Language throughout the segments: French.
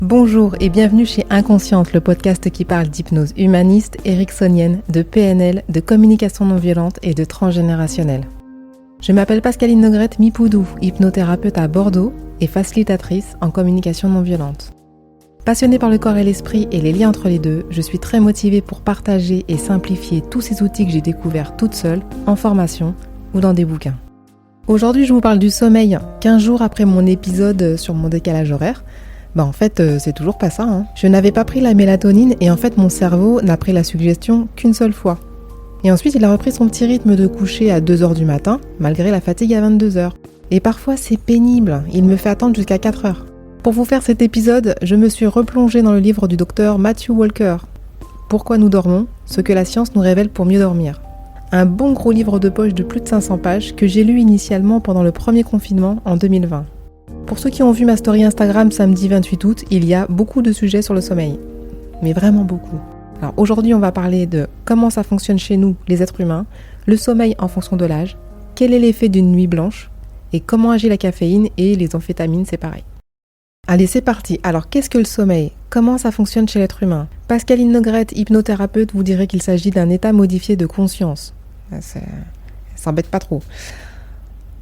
Bonjour et bienvenue chez Inconsciente, le podcast qui parle d'hypnose humaniste, ericksonienne, de PNL, de communication non violente et de transgénérationnel. Je m'appelle Pascaline Nogrette Mipoudou, hypnothérapeute à Bordeaux et facilitatrice en communication non violente. Passionnée par le corps et l'esprit et les liens entre les deux, je suis très motivée pour partager et simplifier tous ces outils que j'ai découverts toute seule, en formation ou dans des bouquins. Aujourd'hui, je vous parle du sommeil, 15 jours après mon épisode sur mon décalage horaire. En fait, c'est toujours pas ça. Je n'avais pas pris la mélatonine et en fait, mon cerveau n'a pris la suggestion qu'une seule fois. Et ensuite, il a repris son petit rythme de coucher à 2h du matin, malgré la fatigue à 22h. Et parfois, c'est pénible. Il me fait attendre jusqu'à 4h. Pour vous faire cet épisode, je me suis replongée dans le livre du docteur Matthew Walker. Pourquoi nous dormons ? Ce que la science nous révèle pour mieux dormir. Un bon gros livre de poche de plus de 500 pages que j'ai lu initialement pendant le premier confinement en 2020. Pour ceux qui ont vu ma story Instagram samedi 28 août, il y a beaucoup de sujets sur le sommeil. Mais vraiment beaucoup. Alors aujourd'hui, on va parler de comment ça fonctionne chez nous, les êtres humains, le sommeil en fonction de l'âge, quel est l'effet d'une nuit blanche, et comment agit la caféine et les amphétamines, c'est pareil. Allez, c'est parti. Alors, qu'est-ce que le sommeil ? Comment ça fonctionne chez l'être humain ? Pascaline Nogrette, hypnothérapeute, vous dirait qu'il s'agit d'un état modifié de conscience. Ça s'embête pas trop.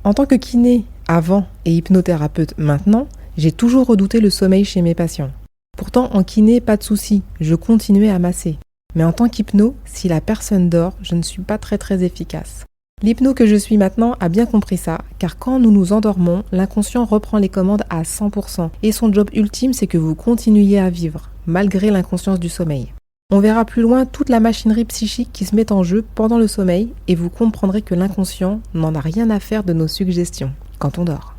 En tant que kiné avant et hypnothérapeute maintenant, j'ai toujours redouté le sommeil chez mes patients. Pourtant, en kiné, pas de souci, je continuais à masser. Mais en tant qu'hypno, si la personne dort, je ne suis pas très efficace. L'hypno que je suis maintenant a bien compris ça, car quand nous nous endormons, l'inconscient reprend les commandes à 100%. Et son job ultime, c'est que vous continuiez à vivre, malgré l'inconscience du sommeil. On verra plus loin toute la machinerie psychique qui se met en jeu pendant le sommeil et vous comprendrez que l'inconscient n'en a rien à faire de nos suggestions quand on dort.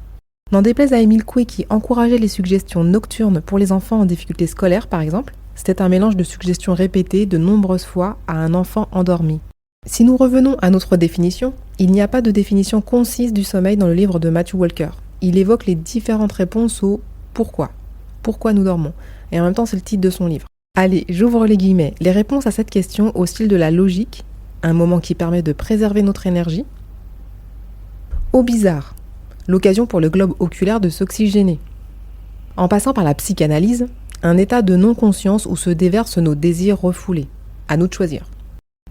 N'en déplaise à Émile Coué qui encourageait les suggestions nocturnes pour les enfants en difficulté scolaire par exemple, c'était un mélange de suggestions répétées de nombreuses fois à un enfant endormi. Si nous revenons à notre définition, il n'y a pas de définition concise du sommeil dans le livre de Matthew Walker. Il évoque les différentes réponses au « pourquoi ». Pourquoi nous dormons ? Et en même temps, c'est le titre de son livre. Allez, j'ouvre les guillemets. Les réponses à cette question au style de la logique, un moment qui permet de préserver notre énergie, au bizarre, l'occasion pour le globe oculaire de s'oxygéner. En passant par la psychanalyse, un état de non-conscience où se déversent nos désirs refoulés. À nous de choisir.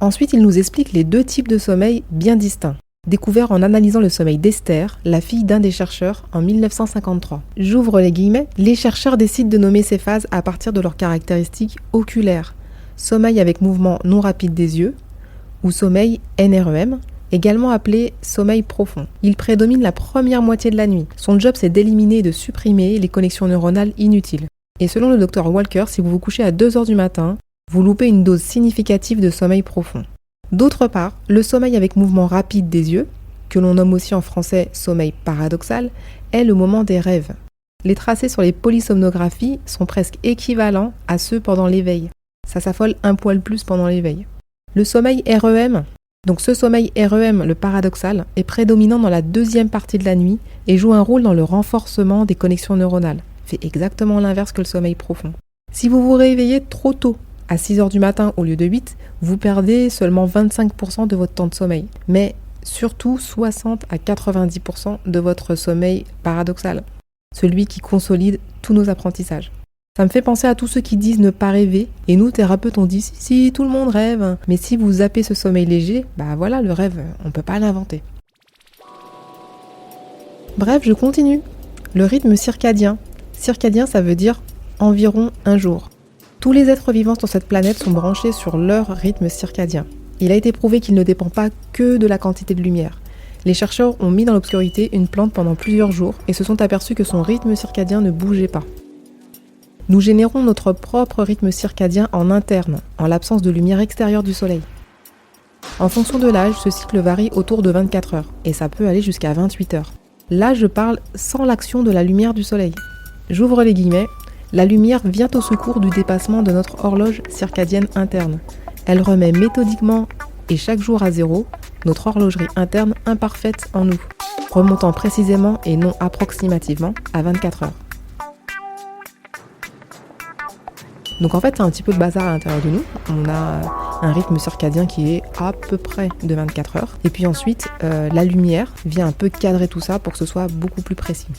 Ensuite, il nous explique les deux types de sommeil bien distincts, découverts en analysant le sommeil d'Esther, la fille d'un des chercheurs, en 1953. J'ouvre les guillemets, les chercheurs décident de nommer ces phases à partir de leurs caractéristiques oculaires. Sommeil avec mouvement non rapide des yeux, ou sommeil NREM, également appelé sommeil profond. Il prédomine la première moitié de la nuit. Son job, c'est d'éliminer et de supprimer les connexions neuronales inutiles. Et selon le docteur Walker, si vous vous couchez à 2h du matin, vous loupez une dose significative de sommeil profond. D'autre part, le sommeil avec mouvement rapide des yeux, que l'on nomme aussi en français sommeil paradoxal, est le moment des rêves. Les tracés sur les polysomnographies sont presque équivalents à ceux pendant l'éveil. Ça s'affole un poil plus pendant l'éveil. Le sommeil REM, donc ce sommeil REM, le paradoxal, est prédominant dans la deuxième partie de la nuit et joue un rôle dans le renforcement des connexions neuronales. Fait exactement l'inverse que le sommeil profond. Si vous vous réveillez trop tôt, à 6h du matin au lieu de 8, vous perdez seulement 25% de votre temps de sommeil. Mais surtout 60 à 90% de votre sommeil paradoxal. Celui qui consolide tous nos apprentissages. Ça me fait penser à tous ceux qui disent ne pas rêver. Et nous, thérapeutes, on dit si, tout le monde rêve. Mais si vous zappez ce sommeil léger, voilà, le rêve, on ne peut pas l'inventer. Bref, je continue. Le rythme circadien. Circadien, ça veut dire environ un jour. Tous les êtres vivants sur cette planète sont branchés sur leur rythme circadien. Il a été prouvé qu'il ne dépend pas que de la quantité de lumière. Les chercheurs ont mis dans l'obscurité une plante pendant plusieurs jours et se sont aperçus que son rythme circadien ne bougeait pas. Nous générons notre propre rythme circadien en interne, en l'absence de lumière extérieure du soleil. En fonction de l'âge, ce cycle varie autour de 24 heures et ça peut aller jusqu'à 28 heures. Là, je parle sans l'action de la lumière du soleil. J'ouvre les guillemets. La lumière vient au secours du dépassement de notre horloge circadienne interne. Elle remet méthodiquement et chaque jour à zéro notre horlogerie interne imparfaite en nous, remontant précisément et non approximativement à 24 heures. Donc en fait, c'est un petit peu de bazar à l'intérieur de nous. On a un rythme circadien qui est à peu près de 24 heures. Et puis ensuite, la lumière vient un peu cadrer tout ça pour que ce soit beaucoup plus précis.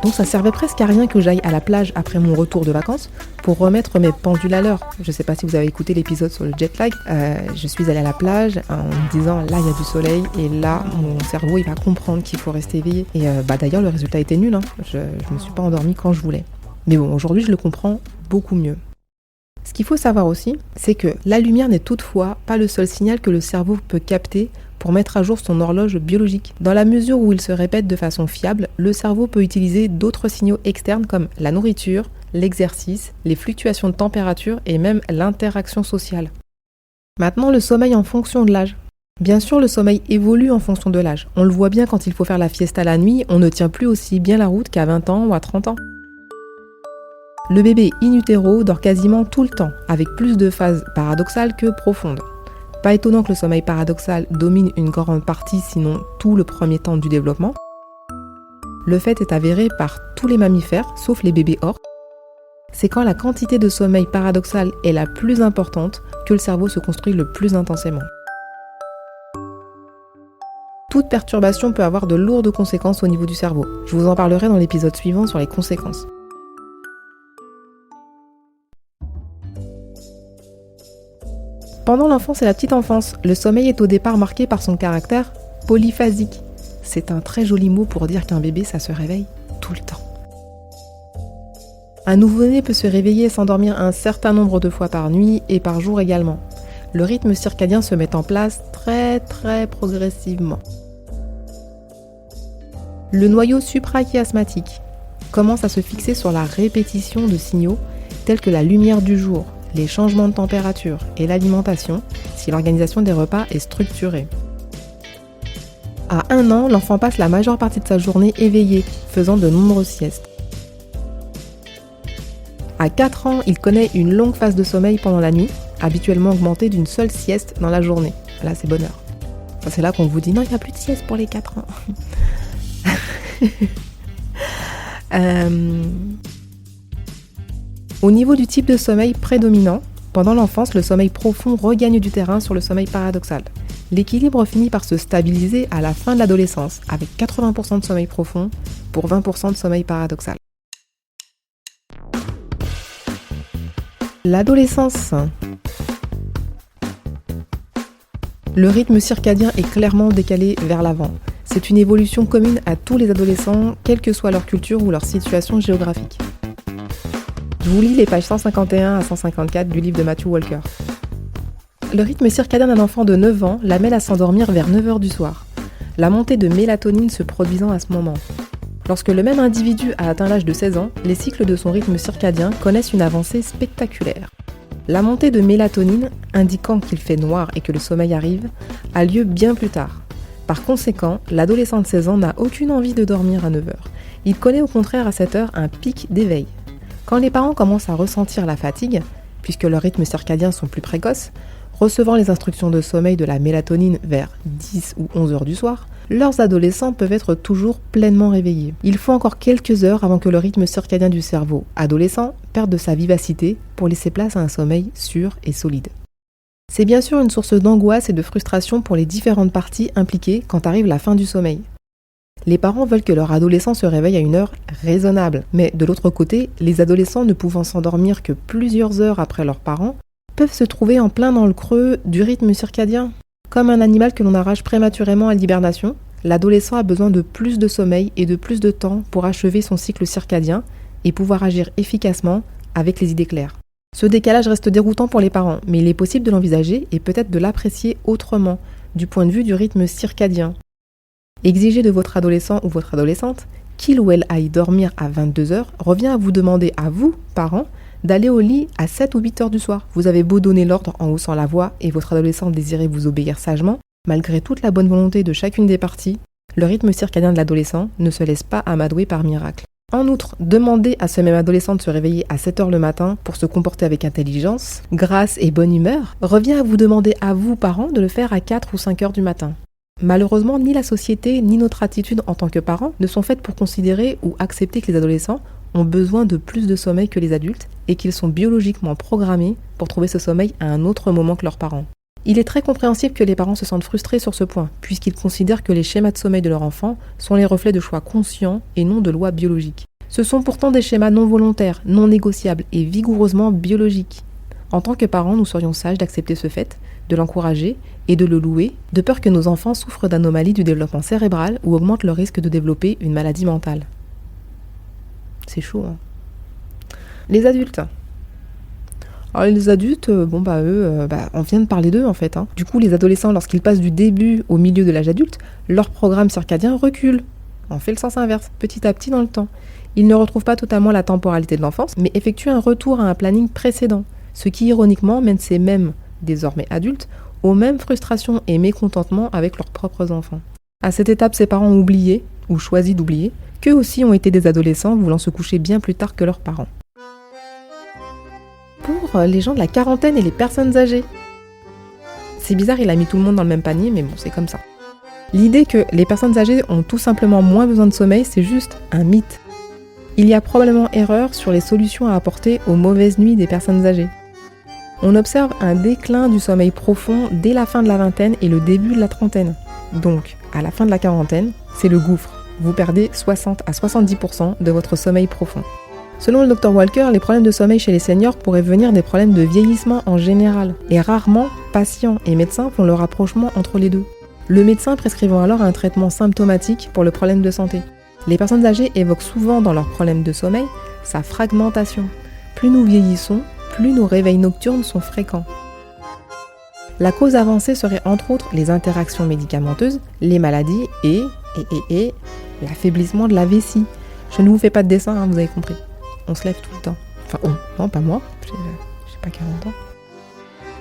Donc ça servait presque à rien que j'aille à la plage après mon retour de vacances pour remettre mes pendules à l'heure. Je ne sais pas si vous avez écouté l'épisode sur le jet lag. Je suis allée à la plage en me disant là il y a du soleil et là mon cerveau il va comprendre qu'il faut rester éveillé. Et d'ailleurs le résultat était nul. Je ne me suis pas endormie quand je voulais. Mais bon, aujourd'hui je le comprends beaucoup mieux. Ce qu'il faut savoir aussi, c'est que la lumière n'est toutefois pas le seul signal que le cerveau peut capter pour mettre à jour son horloge biologique. Dans la mesure où il se répète de façon fiable, le cerveau peut utiliser d'autres signaux externes comme la nourriture, l'exercice, les fluctuations de température et même l'interaction sociale. Maintenant, le sommeil en fonction de l'âge. Bien sûr, le sommeil évolue en fonction de l'âge. On le voit bien quand il faut faire la fiesta la nuit, on ne tient plus aussi bien la route qu'à 20 ans ou à 30 ans. Le bébé in utero dort quasiment tout le temps, avec plus de phases paradoxales que profondes. Pas étonnant que le sommeil paradoxal domine une grande partie, sinon tout le premier temps du développement. Le fait est avéré par tous les mammifères, sauf les bébés orques. C'est quand la quantité de sommeil paradoxal est la plus importante que le cerveau se construit le plus intensément. Toute perturbation peut avoir de lourdes conséquences au niveau du cerveau. Je vous en parlerai dans l'épisode suivant sur les conséquences. Pendant l'enfance et la petite enfance, le sommeil est au départ marqué par son caractère polyphasique. C'est un très joli mot pour dire qu'un bébé, ça se réveille tout le temps. Un nouveau-né peut se réveiller et s'endormir un certain nombre de fois par nuit et par jour également. Le rythme circadien se met en place très progressivement. Le noyau suprachiasmatique commence à se fixer sur la répétition de signaux tels que la lumière du jour, les changements de température et l'alimentation si l'organisation des repas est structurée. À 1 an, l'enfant passe la majeure partie de sa journée éveillé, faisant de nombreuses siestes. À 4 ans, il connaît une longue phase de sommeil pendant la nuit, habituellement augmentée d'une seule sieste dans la journée. Là, c'est bonheur. Enfin, c'est là qu'on vous dit non, il n'y a plus de sieste pour les 4 ans. Au niveau du type de sommeil prédominant, pendant l'enfance, le sommeil profond regagne du terrain sur le sommeil paradoxal. L'équilibre finit par se stabiliser à la fin de l'adolescence, avec 80% de sommeil profond pour 20% de sommeil paradoxal. L'adolescence. Le rythme circadien est clairement décalé vers l'avant. C'est une évolution commune à tous les adolescents, quelle que soit leur culture ou leur situation géographique. Je vous lis les pages 151 à 154 du livre de Matthew Walker. Le rythme circadien d'un enfant de 9 ans l'amène à s'endormir vers 9h du soir, la montée de mélatonine se produisant à ce moment. Lorsque le même individu a atteint l'âge de 16 ans, les cycles de son rythme circadien connaissent une avancée spectaculaire. La montée de mélatonine, indiquant qu'il fait noir et que le sommeil arrive, a lieu bien plus tard. Par conséquent, l'adolescent de 16 ans n'a aucune envie de dormir à 9h. Il connaît au contraire à cette heure un pic d'éveil. Quand les parents commencent à ressentir la fatigue, puisque leurs rythmes circadiens sont plus précoces, recevant les instructions de sommeil de la mélatonine vers 10 ou 11 heures du soir, leurs adolescents peuvent être toujours pleinement réveillés. Il faut encore quelques heures avant que le rythme circadien du cerveau adolescent perde de sa vivacité pour laisser place à un sommeil sûr et solide. C'est bien sûr une source d'angoisse et de frustration pour les différentes parties impliquées quand arrive la fin du sommeil. Les parents veulent que leur adolescent se réveille à une heure raisonnable, mais de l'autre côté, les adolescents ne pouvant s'endormir que plusieurs heures après leurs parents, peuvent se trouver en plein dans le creux du rythme circadien. Comme un animal que l'on arrache prématurément à l'hibernation, l'adolescent a besoin de plus de sommeil et de plus de temps pour achever son cycle circadien et pouvoir agir efficacement avec les idées claires. Ce décalage reste déroutant pour les parents, mais il est possible de l'envisager et peut-être de l'apprécier autrement, du point de vue du rythme circadien. Exiger de votre adolescent ou votre adolescente qu'il ou elle aille dormir à 22h revient à vous demander à vous, parents, d'aller au lit à 7 ou 8 heures du soir. Vous avez beau donner l'ordre en haussant la voix et votre adolescent désirait vous obéir sagement, malgré toute la bonne volonté de chacune des parties, le rythme circadien de l'adolescent ne se laisse pas amadouer par miracle. En outre, demander à ce même adolescent de se réveiller à 7 heures le matin pour se comporter avec intelligence, grâce et bonne humeur, revient à vous demander à vous, parents, de le faire à 4 ou 5 heures du matin. Malheureusement, ni la société, ni notre attitude en tant que parents ne sont faites pour considérer ou accepter que les adolescents ont besoin de plus de sommeil que les adultes et qu'ils sont biologiquement programmés pour trouver ce sommeil à un autre moment que leurs parents. Il est très compréhensible que les parents se sentent frustrés sur ce point, puisqu'ils considèrent que les schémas de sommeil de leur enfant sont les reflets de choix conscients et non de lois biologiques. Ce sont pourtant des schémas non volontaires, non négociables et vigoureusement biologiques. En tant que parents, nous serions sages d'accepter ce fait, de l'encourager et de le louer, de peur que nos enfants souffrent d'anomalies du développement cérébral ou augmentent le risque de développer une maladie mentale. C'est chaud, hein. Les adultes. Alors les adultes, on vient de parler d'eux en fait. Du coup, les adolescents, lorsqu'ils passent du début au milieu de l'âge adulte, leur programme circadien recule. On fait le sens inverse, petit à petit dans le temps. Ils ne retrouvent pas totalement la temporalité de l'enfance, mais effectuent un retour à un planning précédent, ce qui ironiquement mène ces mêmes, désormais adultes, aux mêmes frustrations et mécontentements avec leurs propres enfants. À cette étape, ces parents ont oublié, ou choisi d'oublier, qu'eux aussi ont été des adolescents voulant se coucher bien plus tard que leurs parents. Pour les gens de la quarantaine et les personnes âgées. C'est bizarre, il a mis tout le monde dans le même panier, mais bon, c'est comme ça. L'idée que les personnes âgées ont tout simplement moins besoin de sommeil, c'est juste un mythe. Il y a probablement erreur sur les solutions à apporter aux mauvaises nuits des personnes âgées. On observe un déclin du sommeil profond dès la fin de la vingtaine et le début de la trentaine. Donc, à la fin de la quarantaine, c'est le gouffre. Vous perdez 60 à 70% de votre sommeil profond. Selon le Dr Walker, les problèmes de sommeil chez les seniors pourraient venir des problèmes de vieillissement en général. Et rarement, patients et médecins font le rapprochement entre les deux. Le médecin prescrivant alors un traitement symptomatique pour le problème de santé. Les personnes âgées évoquent souvent dans leurs problèmes de sommeil sa fragmentation. Plus nous vieillissons, plus nos réveils nocturnes sont fréquents. La cause avancée serait entre autres les interactions médicamenteuses, les maladies et l'affaiblissement de la vessie. Je ne vous fais pas de dessin, vous avez compris. On se lève tout le temps. Enfin, non, pas moi, j'ai pas 40 ans.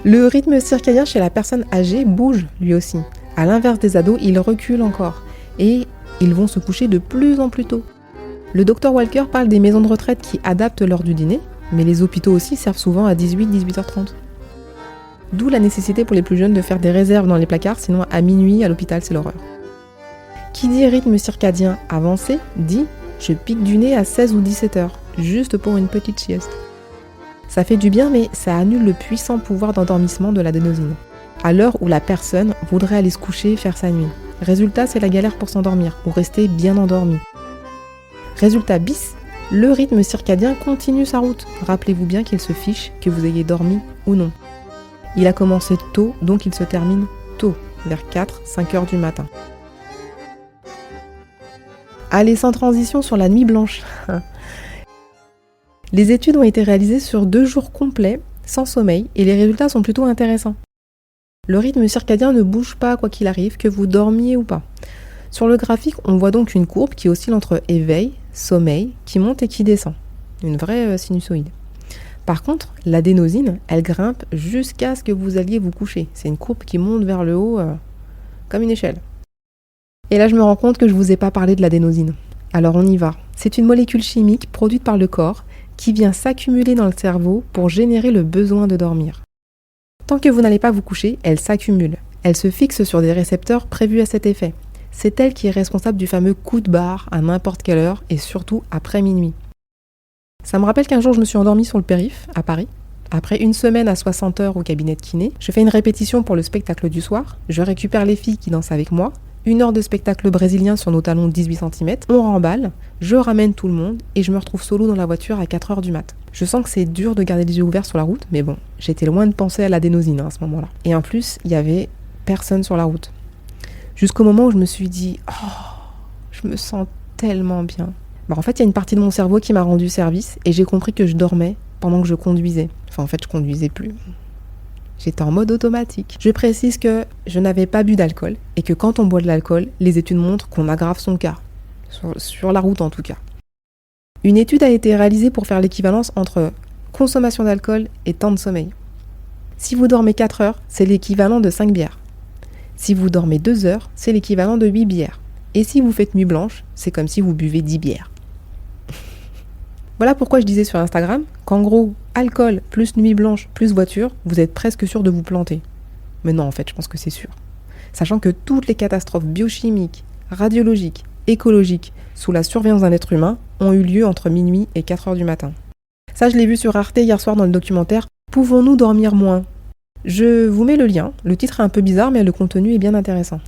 Le rythme circadien chez la personne âgée bouge lui aussi. À l'inverse des ados, il recule encore. Et ils vont se coucher de plus en plus tôt. Le Dr Walker parle des maisons de retraite qui adaptent l'heure du dîner, mais les hôpitaux aussi servent souvent à 18h30. D'où la nécessité pour les plus jeunes de faire des réserves dans les placards, sinon à minuit, à l'hôpital, c'est l'horreur. Qui dit rythme circadien avancé, dit « je pique du nez à 16 ou 17 heures, juste pour une petite sieste ». Ça fait du bien, mais ça annule le puissant pouvoir d'endormissement de l'adénosine, à l'heure où la personne voudrait aller se coucher et faire sa nuit. Résultat, c'est la galère pour s'endormir, ou rester bien endormi. Résultat bis, le rythme circadien continue sa route. Rappelez-vous bien qu'il se fiche que vous ayez dormi ou non. Il a commencé tôt, donc il se termine tôt, vers 4-5 heures du matin. Allez, sans transition sur la nuit blanche. Les études ont été réalisées sur 2 jours complets, sans sommeil, et les résultats sont plutôt intéressants. Le rythme circadien ne bouge pas quoi qu'il arrive, que vous dormiez ou pas. Sur le graphique, on voit donc une courbe qui oscille entre éveil, sommeil, qui monte et qui descend. Une vraie sinusoïde. Par contre, l'adénosine, elle grimpe jusqu'à ce que vous alliez vous coucher. C'est une courbe qui monte vers le haut comme une échelle. Et là, je me rends compte que je ne vous ai pas parlé de l'adénosine. Alors on y va. C'est une molécule chimique produite par le corps qui vient s'accumuler dans le cerveau pour générer le besoin de dormir. Tant que vous n'allez pas vous coucher, elle s'accumule. Elle se fixe sur des récepteurs prévus à cet effet. C'est elle qui est responsable du fameux coup de barre à n'importe quelle heure et surtout après minuit. Ça me rappelle qu'un jour je me suis endormie sur le périph' à Paris. Après une semaine à 60 heures au cabinet de kiné, je fais une répétition pour le spectacle du soir. Je récupère les filles qui dansent avec moi. 1 heure de spectacle brésilien sur nos talons de 18 cm. On remballe, je ramène tout le monde et je me retrouve solo dans la voiture à 4 heures du mat'. Je sens que c'est dur de garder les yeux ouverts sur la route, mais bon, j'étais loin de penser à l'adénosine à ce moment-là. Et en plus, il y avait personne sur la route. Jusqu'au moment où je me suis dit « Oh, je me sens tellement bien ». En fait, il y a une partie de mon cerveau qui m'a rendu service et j'ai compris que je dormais pendant que je conduisais. Enfin, en fait, je conduisais plus. J'étais en mode automatique. Je précise que je n'avais pas bu d'alcool et que quand on boit de l'alcool, les études montrent qu'on aggrave son cas. Sur la route en tout cas. Une étude a été réalisée pour faire l'équivalence entre consommation d'alcool et temps de sommeil. Si vous dormez 4 heures, c'est l'équivalent de 5 bières. Si vous dormez 2 heures, c'est l'équivalent de 8 bières. Et si vous faites nuit blanche, c'est comme si vous buvez 10 bières. Voilà pourquoi je disais sur Instagram qu'en gros, alcool plus nuit blanche plus voiture, vous êtes presque sûr de vous planter. Mais non, en fait, je pense que c'est sûr. Sachant que toutes les catastrophes biochimiques, radiologiques, écologiques, sous la surveillance d'un être humain, ont eu lieu entre minuit et 4 heures du matin. Ça, je l'ai vu sur Arte hier soir dans le documentaire « Pouvons-nous dormir moins ?» Je vous mets le lien, le titre est un peu bizarre mais le contenu est bien intéressant.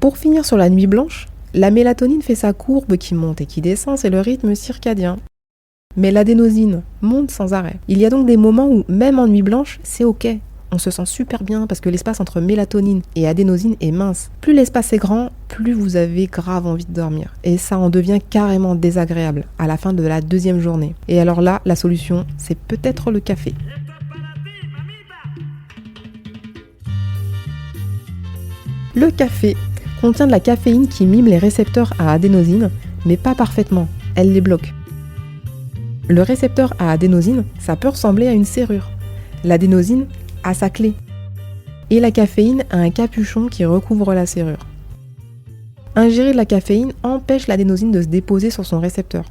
Pour finir sur la nuit blanche, la mélatonine fait sa courbe qui monte et qui descend, c'est le rythme circadien. Mais l'adénosine monte sans arrêt. Il y a donc des moments où, même en nuit blanche, c'est ok. On se sent super bien parce que l'espace entre mélatonine et adénosine est mince. Plus l'espace est grand, plus vous avez grave envie de dormir. Et ça en devient carrément désagréable à la fin de la deuxième journée. Et alors là, la solution, c'est peut-être le café. Le café contient de la caféine qui mime les récepteurs à adénosine, mais pas parfaitement, elle les bloque. Le récepteur à adénosine, ça peut ressembler à une serrure. L'adénosine a sa clé. Et la caféine a un capuchon qui recouvre la serrure. Ingérer de la caféine empêche l'adénosine de se déposer sur son récepteur.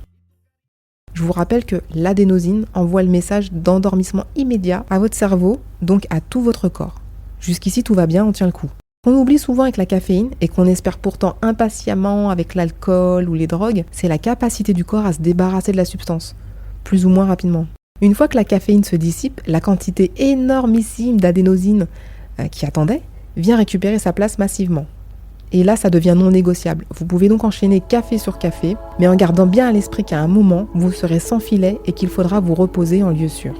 Je vous rappelle que l'adénosine envoie le message d'endormissement immédiat à votre cerveau, donc à tout votre corps. Jusqu'ici, tout va bien, on tient le coup. On oublie souvent avec la caféine, et qu'on espère pourtant impatiemment avec l'alcool ou les drogues, c'est la capacité du corps à se débarrasser de la substance, plus ou moins rapidement. Une fois que la caféine se dissipe, la quantité énormissime d'adénosine qui attendait vient récupérer sa place massivement. Et là, ça devient non négociable. Vous pouvez donc enchaîner café sur café, mais en gardant bien à l'esprit qu'à un moment, vous serez sans filet et qu'il faudra vous reposer en lieu sûr.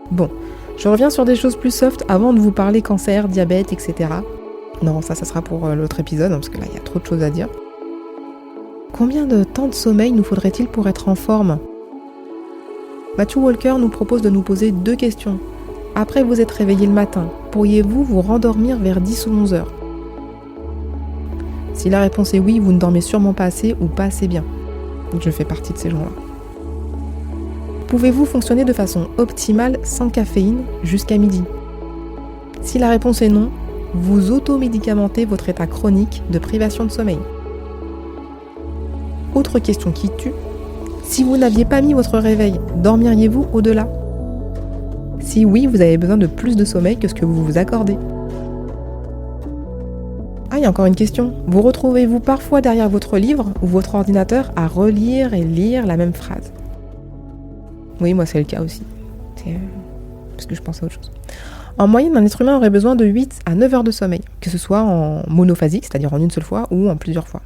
Bon, je reviens sur des choses plus soft avant de vous parler cancer, diabète, etc. Non, ça sera pour l'autre épisode, parce que là, il y a trop de choses à dire. Combien de temps de sommeil nous faudrait-il pour être en forme ? Matthew Walker nous propose de nous poser 2 questions. Après vous être réveillé le matin, pourriez-vous vous rendormir vers 10 ou 11 heures ? Si la réponse est oui, vous ne dormez sûrement pas assez ou pas assez bien. Je fais partie de ces gens-là. Pouvez-vous fonctionner de façon optimale sans caféine jusqu'à midi ? Si la réponse est non, vous automédicamentez votre état chronique de privation de sommeil. Autre question qui tue, si vous n'aviez pas mis votre réveil, dormiriez-vous au-delà ? Si oui, vous avez besoin de plus de sommeil que ce que vous vous accordez. Ah, il y a encore une question. Vous retrouvez-vous parfois derrière votre livre ou votre ordinateur à relire et lire la même phrase ? Oui, moi c'est le cas aussi. Parce que je pense à autre chose. En moyenne, un être humain aurait besoin de 8 à 9 heures de sommeil, que ce soit en monophasique, c'est-à-dire en une seule fois, ou en plusieurs fois.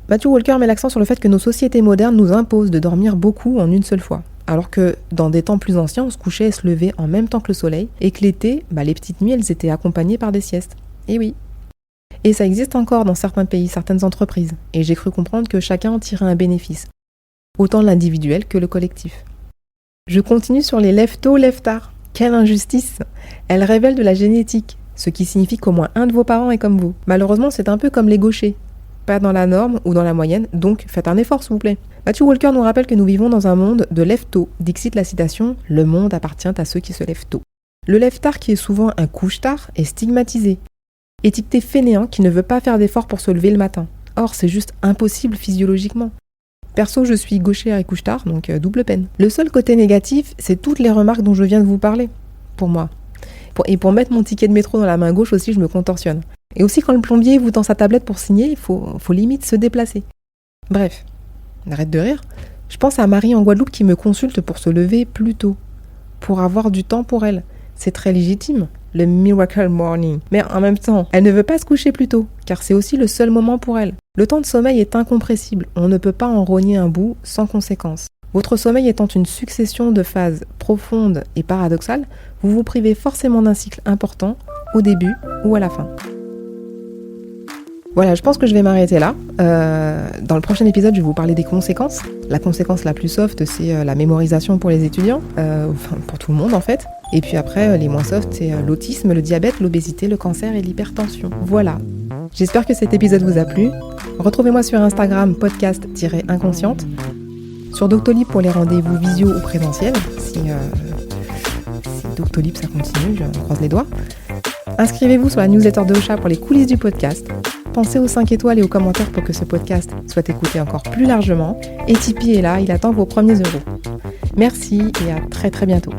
Matthew Walker met l'accent sur le fait que nos sociétés modernes nous imposent de dormir beaucoup en une seule fois. Alors que dans des temps plus anciens, on se couchait et se levait en même temps que le soleil, et que l'été, les petites nuits, elles étaient accompagnées par des siestes. Et oui. Et ça existe encore dans certains pays, certaines entreprises. Et j'ai cru comprendre que chacun en tirait un bénéfice. Autant l'individuel que le collectif. Je continue sur les lève tôt, lève tard. Quelle injustice ! Elles révèlent de la génétique, ce qui signifie qu'au moins un de vos parents est comme vous. Malheureusement, c'est un peu comme les gauchers. Pas dans la norme ou dans la moyenne, donc faites un effort s'il vous plaît. Matthew Walker nous rappelle que nous vivons dans un monde de lève tôt. Dixit la citation, le monde appartient à ceux qui se lèvent tôt. Le lève tard qui est souvent un couche-tard est stigmatisé. Étiqueté fainéant qui ne veut pas faire d'efforts pour se lever le matin. Or, c'est juste impossible physiologiquement. Perso, je suis gauchère et couche-tard, donc double peine. Le seul côté négatif, c'est toutes les remarques dont je viens de vous parler, pour moi. Et pour mettre mon ticket de métro dans la main gauche aussi, je me contorsionne. Et aussi quand le plombier vous tend sa tablette pour signer, il faut limite se déplacer. Bref, arrête de rire. Je pense à Marie en Guadeloupe qui me consulte pour se lever plus tôt, pour avoir du temps pour elle. C'est très légitime, le miracle morning. Mais en même temps, elle ne veut pas se coucher plus tôt, car c'est aussi le seul moment pour elle. Le temps de sommeil est incompressible, on ne peut pas en rogner un bout sans conséquence. Votre sommeil étant une succession de phases profondes et paradoxales, vous vous privez forcément d'un cycle important, au début ou à la fin. Voilà, je pense que je vais m'arrêter là. Dans le prochain épisode, je vais vous parler des conséquences. La conséquence la plus soft, c'est la mémorisation pour les étudiants, pour tout le monde en fait. Et puis après, les moins soft, c'est l'autisme, le diabète, l'obésité, le cancer et l'hypertension. Voilà. J'espère que cet épisode vous a plu. Retrouvez-moi sur Instagram, podcast-inconsciente. Sur Doctolib pour les rendez-vous visio ou présentiels. Si Doctolib ça continue, je croise les doigts. Inscrivez-vous sur la newsletter de Ocha pour les coulisses du podcast. Pensez aux 5 étoiles et aux commentaires pour que ce podcast soit écouté encore plus largement. Et Tipeee est là, il attend vos premiers euros. Merci et à très très bientôt.